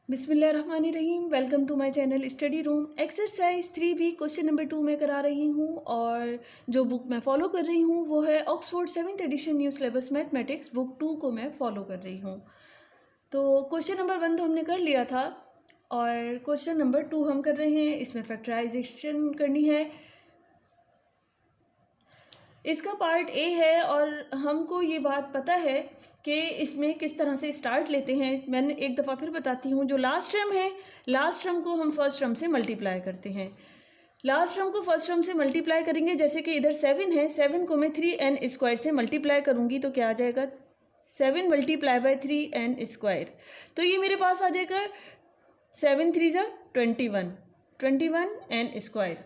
बिस्मिल्लाहिर्रहमानिर्रहीम। Welcome to my channel study room. Exercise 3B question number 2 में करा रही हूँ और जो बुक मैं फॉलो कर रही हूँ वो है Oxford 7th edition new syllabus mathematics book 2 को मैं फॉलो कर रही हूँ। तो क्वेश्चन नंबर 1 तो हमने कर लिया था और क्वेश्चन नंबर 2 हम कर रहे हैं। इसमें फैक्टराइजेशन करनी है। इसका पार्ट ए है और हमको ये बात पता है कि इसमें किस तरह से स्टार्ट लेते हैं। मैंने एक दफ़ा फिर बताती हूँ, जो लास्ट टर्म है, लास्ट टर्म को हम फर्स्ट टर्म से मल्टीप्लाई करते हैं। लास्ट टर्म को फर्स्ट टर्म से मल्टीप्लाई करेंगे, जैसे कि इधर 7 है, 7 को मैं 3n² से मल्टीप्लाई करूँगी तो क्या आ जाएगा, 7 मल्टीप्लाई बाय 3n²। तो ये मेरे पास आ जाएगा 7 3 ज़ा 21n²।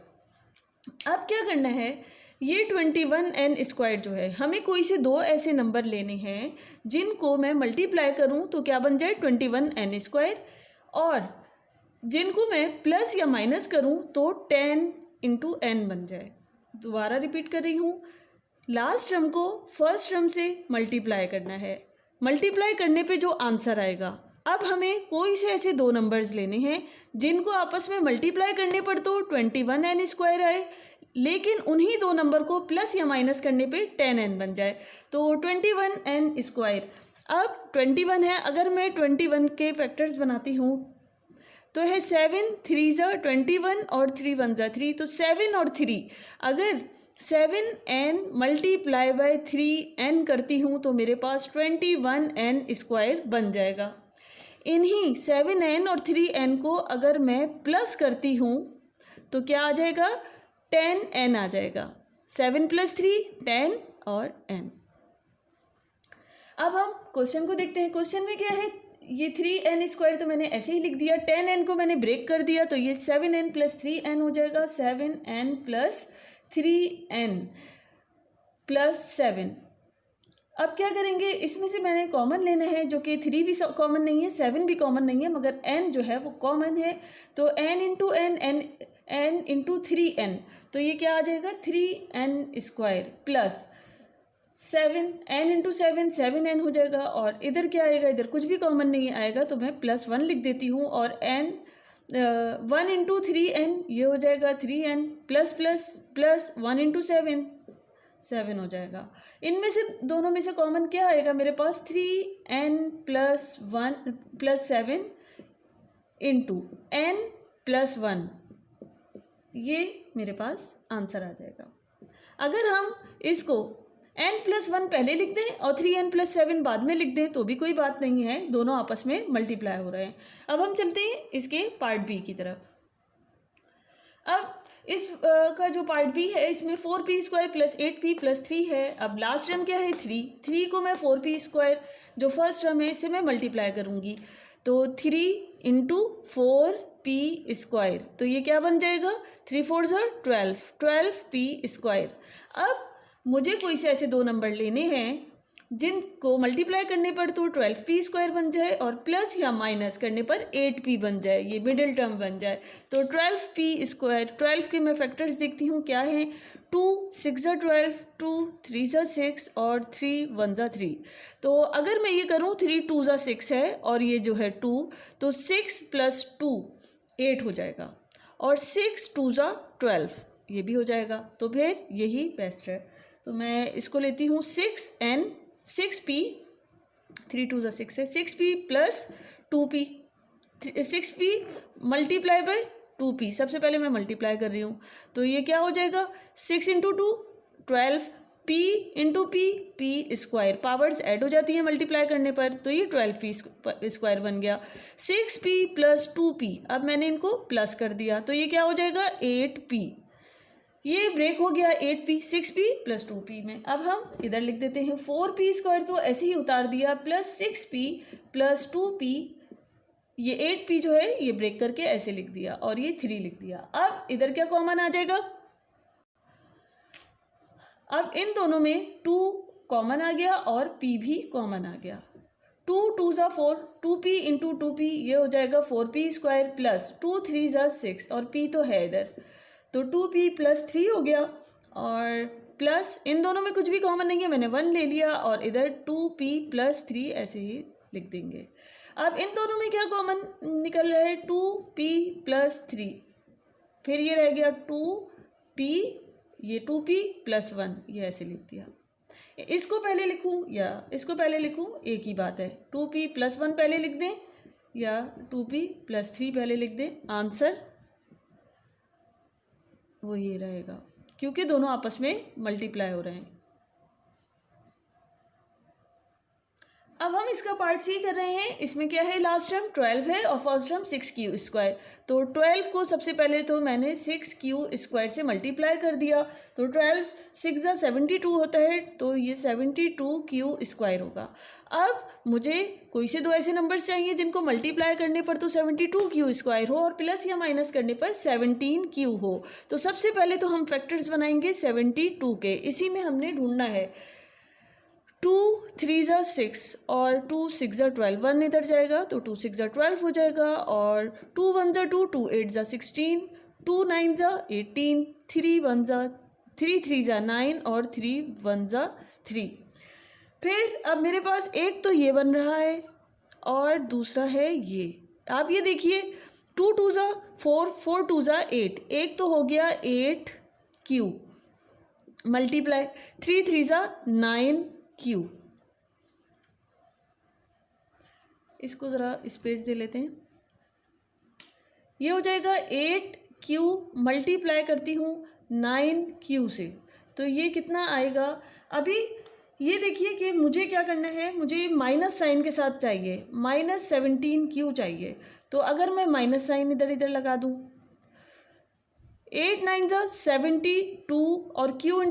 अब क्या करना है, ये 21n² जो है, हमें कोई से दो ऐसे नंबर लेने हैं जिनको मैं मल्टीप्लाई करूं तो क्या बन जाए 21n², और जिनको मैं प्लस या माइनस करूं तो 10 × n बन जाए। दोबारा रिपीट कर रही हूँ, लास्ट टर्म को फर्स्ट टर्म से मल्टीप्लाई करना है। मल्टीप्लाई करने पे जो आंसर आएगा, अब हमें कोई से ऐसे दो नंबर्स लेने हैं जिनको आपस में मल्टीप्लाई करने पर तो 21n² आए, लेकिन उन्हीं दो नंबर को प्लस या माइनस करने पे 10n बन जाए, तो 21n²। अब 21 है, अगर मैं 21 के फैक्टर्स बनाती हूँ तो है 7 3 ज़ा 21 और 3 1 ज़ा 3, तो 7 और 3, अगर 7n मल्टीप्लाई बाय 3n करती हूँ तो मेरे पास 21n² बन जाएगा। इन्हीं 7n और 3n को अगर मैं प्लस करती हूँ तो क्या आ जाएगा, 10n आ जाएगा। 7 + 3 10 और n। अब हम क्वेश्चन को देखते हैं। क्वेश्चन में क्या है, ये 3n² तो मैंने ऐसे ही लिख दिया, 10n को मैंने ब्रेक कर दिया तो ये 7n + 3n हो जाएगा, 7n + 3n + 7। अब क्या करेंगे, इसमें से मैंने कॉमन लेना है, जो कि 3 भी कॉमन नहीं है, 7 भी कॉमन नहीं है, मगर n जो है वो कॉमन है, तो n × 3n, तो ये क्या आ जाएगा 3n² प्लस 7, n × 7 7n हो जाएगा, और इधर क्या आएगा, इधर कुछ भी कॉमन नहीं आएगा तो मैं +1 लिख देती हूँ, और n 1 × 3n ये हो जाएगा 3n प्लस 1 × 7 7 हो जाएगा। इनमें से दोनों में से कॉमन क्या आएगा, मेरे पास 3n + 1 + 7 × n + 1, ये मेरे पास आंसर आ जाएगा। अगर हम इसको n + 1 पहले लिख दें और 3n + 7 बाद में लिख दें तो भी कोई बात नहीं है, दोनों आपस में मल्टीप्लाई हो रहे हैं। अब हम चलते हैं इसके पार्ट बी की तरफ। अब इस का जो पार्ट बी है, इसमें 4p² + 8p + 3 है। अब लास्ट टर्म क्या है 3 को मैं 4p² जो फर्स्ट टर्म है इससे मैं मल्टीप्लाई करूँगी, तो 3 × 4p², तो ये क्या बन जाएगा 3 4 ज़ा 12p²। अब मुझे कोई से ऐसे दो नंबर लेने हैं जिनको मल्टीप्लाई करने पर तो 12p² बन जाए और प्लस या माइनस करने पर 8p बन जाए, ये मिडिल टर्म बन जाए, तो 12p²। 12 के मैं फैक्टर्स देखती हूँ क्या है, 2 6 ज़ा 12, 2 3 ज़ा 6 और 3 1 ज़ा 3। तो अगर मैं ये करूँ 3 2 ज़ा 6 है और ये जो है 2, तो 6 + 2 8 हो जाएगा, और 6 2 ज़ा 12 ये भी हो जाएगा, तो फिर यही बेस्ट है। तो मैं इसको लेती हूँ 6p 3 2 ज़ा 6 है, 6p + 2p, 6p multiply by 2p, सबसे पहले मैं मल्टीप्लाई कर रही हूँ, तो ये क्या हो जाएगा 6 × 2 12, p × p² पावर्स ऐड हो जाती हैं मल्टीप्लाई करने पर, तो ये 12p² बन गया। 6p + 2p, अब मैंने इनको प्लस कर दिया तो ये क्या हो जाएगा 8p, ये ब्रेक हो गया 8p 6p + 2p में। अब हम इधर लिख देते हैं 4p² तो ऐसे ही उतार दिया, प्लस 6p + 2p, ये 8p जो है ये ब्रेक करके ऐसे लिख दिया, और ये 3 लिख दिया। अब इधर क्या कॉमन आ जाएगा, अब इन दोनों में 2 कॉमन आ गया और p भी कॉमन आ गया, 2 2 ज़ा 4, 2p × 2p ये हो जाएगा 4p² प्लस 2 3 ज़ा 6, और p तो है इधर, तो 2p + 3 हो गया, और प्लस इन दोनों में कुछ भी कॉमन नहीं है, मैंने 1 ले लिया, और इधर 2p + 3 ऐसे ही लिख देंगे। अब इन दोनों में क्या कॉमन निकल रहा है, 2p+3, फिर ये रह गया 2p, ये 2p+1, ये ऐसे लिख दिया। इसको पहले लिखूं या इसको पहले लिखूं, एक ही बात है, 2p+1 पहले लिख दें या 2p+3 पहले लिख दें, आंसर वो ये रहेगा, क्योंकि दोनों आपस में मल्टीप्लाई हो रहे हैं। अब हम इसका पार्ट सी कर रहे हैं। इसमें क्या है, लास्ट टर्म 12 है और फर्स्ट टर्म 6q²। तो 12 को सबसे पहले तो मैंने 6q² से मल्टीप्लाई कर दिया, तो 12 6 × 72 होता है, तो ये 72q² होगा। अब मुझे कोई से दो ऐसे नंबर्स चाहिए जिनको मल्टीप्लाई करने पर तो 72q² हो और प्लस या माइनस करने पर 17q हो। तो सबसे पहले तो हम फैक्टर्स बनाएंगे 72 के, इसी में हमने ढूंढना है। 2 3 × 6 और 2 6 × 12, 1 इधर जाएगा तो 2 6 × 12 हो जाएगा, और 2 1 × 2, 2 8 × 16, 2 9 × 18, 3 1 × 3 3 × 9 और 3 1 × 3। फिर अब मेरे पास एक तो ये बन रहा है और दूसरा है ये। आप ये देखिए, 2 2 × 4, 4 2 × 8, एक तो हो गया 8q मल्टीप्लाई, 3 3 × 9q। इसको ज़रा स्पेस दे लेते हैं, ये हो जाएगा 8q मल्टीप्लाई करती हूँ 9q से, तो ये कितना आएगा। अभी ये देखिए कि मुझे क्या करना है, मुझे माइनस साइन के साथ चाहिए, -17q चाहिए। तो अगर मैं माइनस साइन इधर इधर लगा दूँ, 8 9 × 72 और q ×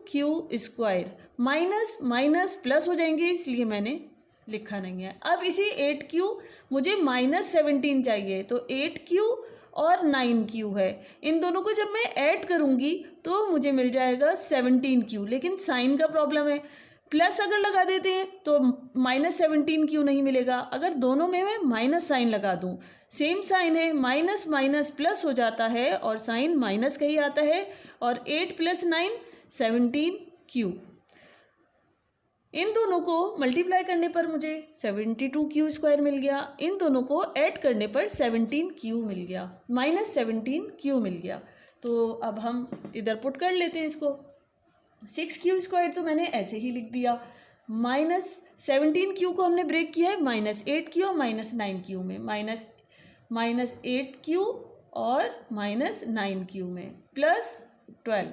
q² minus minus plus हो जाएंगे, इसलिए मैंने लिखा नहीं है। अब इसी 8q मुझे -17 चाहिए, तो 8q और 9q है, इन दोनों को जब मैं ऐड करूँगी तो मुझे मिल जाएगा 17q। लेकिन साइन का प्रॉब्लम है, प्लस अगर लगा देते हैं तो -17q नहीं मिलेगा। अगर दोनों में मैं माइनस साइन लगा दूं, सेम साइन है, माइनस माइनस प्लस हो जाता है और साइन माइनस का ही आता है, और 8 + 9 17q। इन दोनों को मल्टीप्लाई करने पर मुझे 72q² मिल गया, इन दोनों को ऐड करने पर 17q मिल गया, -17q मिल गया। तो अब हम इधर पुट कर लेते हैं इसको। 6q² तो मैंने ऐसे ही लिख दिया, -17q को हमने ब्रेक किया है -8q और -9q में, -8q और -9q में, +12।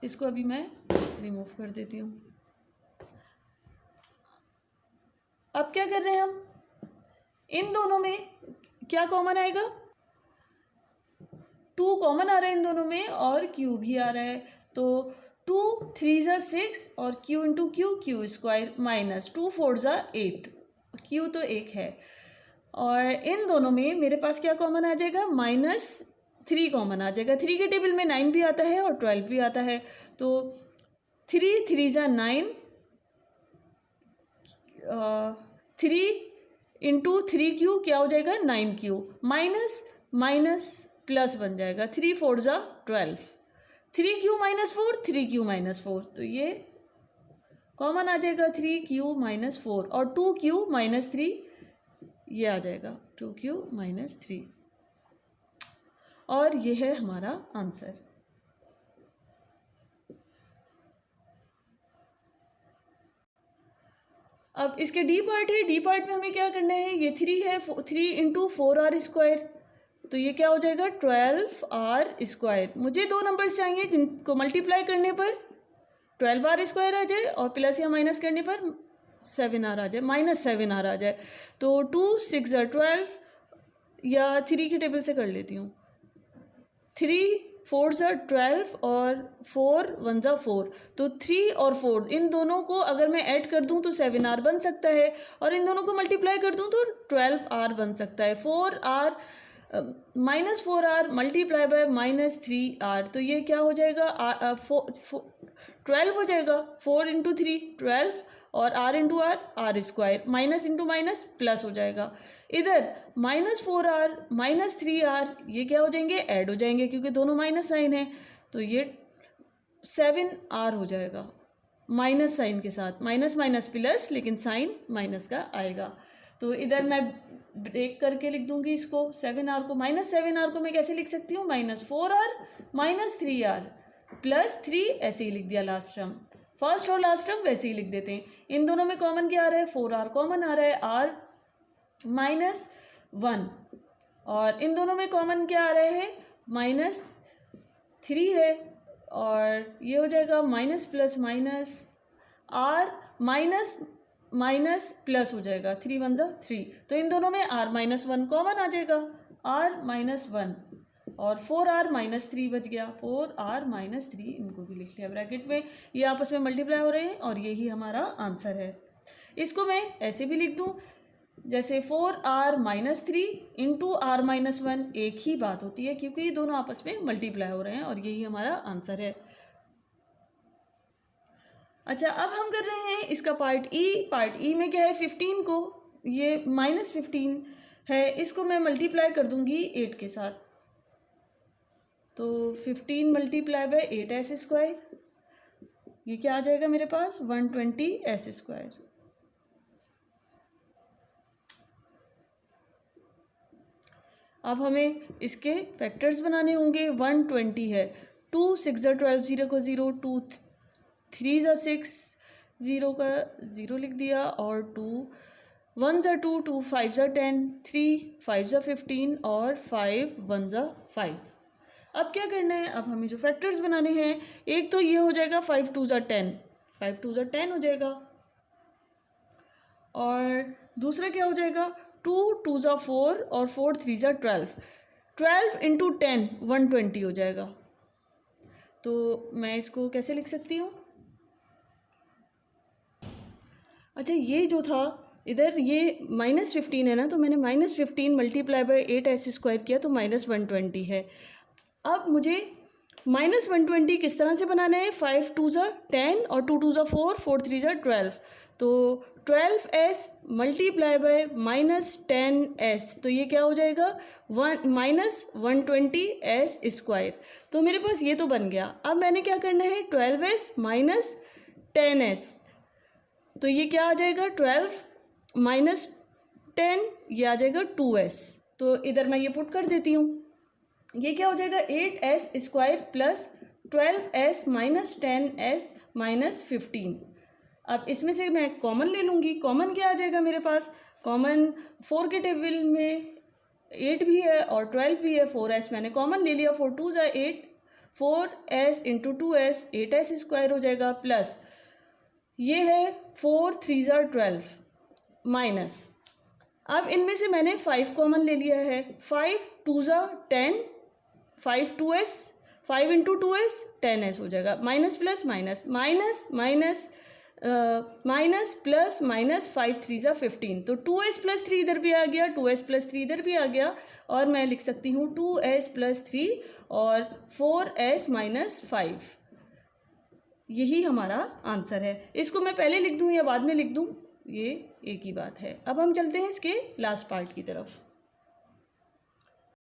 इसको अभी मैं रिमूव कर देती हूँ। अब क्या कर रहे हैं हम, इन दोनों में क्या कॉमन आएगा, 2 कॉमन आ रहा है इन दोनों में और q भी आ रहा है, तो 2 3 × 6 और q × q² -2 4 × 8, q तो 1 है, और इन दोनों में मेरे पास क्या कॉमन आ जाएगा, -3 कॉमन आ जाएगा। 3 के टेबल में 9 भी आता है और 12 भी आता है, तो 3 3 × 9, 3 × 3q क्या हो जाएगा, 9q, माइनस माइनस प्लस बन जाएगा, 3 4 × 12, 3q - 4 3q - 4, तो ये कॉमन आ जाएगा 3q - 4, और 2q - 3 ये आ जाएगा 2q - 3, और ये है हमारा आंसर। अब इसके डी पार्ट है, डी पार्ट में हमें क्या करना है, ये 3 है, 3 × 4r², तो ये क्या हो जाएगा, 12r²। मुझे दो नंबर्स चाहिए जिनको मल्टीप्लाई करने पर 12r² आ जाए और प्लस या माइनस करने पर 7r आ जाए, -7r आ जाए। तो 2 6 × 12, या 3 के टेबल से कर लेती हूँ, 3 4 × 12 और 4 1 × 4, तो 3 और 4 इन दोनों को अगर मैं ऐड कर दूं तो 7r बन सकता है, और इन दोनों को मल्टीप्लाई कर दूं तो 12r बन सकता है। 4r -4r multiply by -3r, तो ये क्या हो जाएगा, 12 हो जाएगा, 4 × 3 12, और r × r² minus into minus plus हो जाएगा। इधर -4r -3r ये क्या हो जाएंगे, ऐड हो जाएंगे क्योंकि दोनों माइनस साइन है, तो ये 7r हो जाएगा, माइनस साइन के साथ, माइनस माइनस प्लस, लेकिन साइन माइनस का आएगा। तो इधर मैं ब्रेक करके लिख दूंगी इसको, 7r को, -7r को मैं कैसे लिख सकती हूँ, -4r -3r +3, ऐसे ही लिख दिया लास्ट टर्म। फर्स्ट और लास्ट टर्म वैसे ही लिख देते हैं। इन दोनों में कॉमन क्या आ रहा है, 4r कॉमन आ रहा है, r -1, और इन दोनों में कॉमन क्या आ रहा है, -3 है, और ये हो जाएगा minus plus minus, r minus plus हो जाएगा, 3 1 3, तो इन दोनों में r -1 कॉमन आ जाएगा, r -1, और 4r -3 बच गया, 4r -3, इनको भी लिख लिया ब्रैकेट में। ये आपस में मल्टीप्लाई हो रहे हैं और यही हमारा आंसर है। इसको मैं ऐसे भी लिख दूँ, जैसे 4r -3 इंटू r -1, एक ही बात होती है क्योंकि ये दोनों आपस में मल्टीप्लाई हो रहे हैं और यही हमारा आंसर है। अच्छा, अब हम कर रहे हैं इसका पार्ट ई में क्या है, 15 को, ये -15 है, इसको मैं मल्टीप्लाई कर दूंगी 8 के साथ, तो 15 मल्टीप्लाई बाय 8s², ये क्या आ जाएगा मेरे पास, 120s²। अब हमें इसके फैक्टर्स बनाने होंगे। 120 है, 2 6 12, 0 को 0, 2 3 6, 0 का 0 लिख दिया, और 2 1 2, 2 5 10, 3 5 15, और 5 1 5। अब क्या करना है, अब हमें जो फैक्टर्स बनाने हैं, एक तो ये हो जाएगा 5 2 10, 5 2 10 हो जाएगा, और दूसरा क्या हो जाएगा, 2 2 4, और 4 3 12, 12 इंटू 10 120 हो जाएगा। तो मैं इसको कैसे लिख सकती हूँ, अच्छा, ये जो था इधर ये -15 है ना, तो मैंने -15 मल्टीप्लाई बाय 8s² किया, तो -120 है। अब मुझे -120 किस तरह से बनाना है, 5 2 10, और 2 2 4, 4 3 12, तो 12s मल्टीप्लाई बाय -10s, तो ये क्या हो जाएगा, -120s²। तो मेरे पास ये तो बन गया। अब मैंने क्या करना है, 12s -10s, तो ये क्या आ जाएगा, 12 -10, ये आ जाएगा 2s। तो इधर मैं ये पुट कर देती हूँ, ये क्या हो जाएगा, 8s² प्लस 12s -10s -15। अब इसमें से मैं कॉमन ले लूँगी, कॉमन क्या आ जाएगा मेरे पास, कॉमन 4 के टेबल में 8 भी है और 12 भी है, 4s मैंने कॉमन ले लिया, 4 2 8, 4s इंटू 2s 8s² हो जाएगा, प्लस ये है 4 3 12 माइनस, अब इनमें से मैंने 5 कॉमन ले लिया है, 5 2 10, 5 2s, 5 इंटू 2s 10s हो जाएगा, minus plus minus, minus minus minus plus minus, 5 3 15, तो 2s + 3 इधर भी आ गया, 2s + 3 इधर भी आ गया, और मैं लिख सकती हूँ 2s + 3 और 4s - 5, यही हमारा आंसर है। इसको मैं पहले लिख दूँ या बाद में लिख दूँ, ये एक ही बात है। अब हम चलते हैं इसके लास्ट पार्ट की तरफ।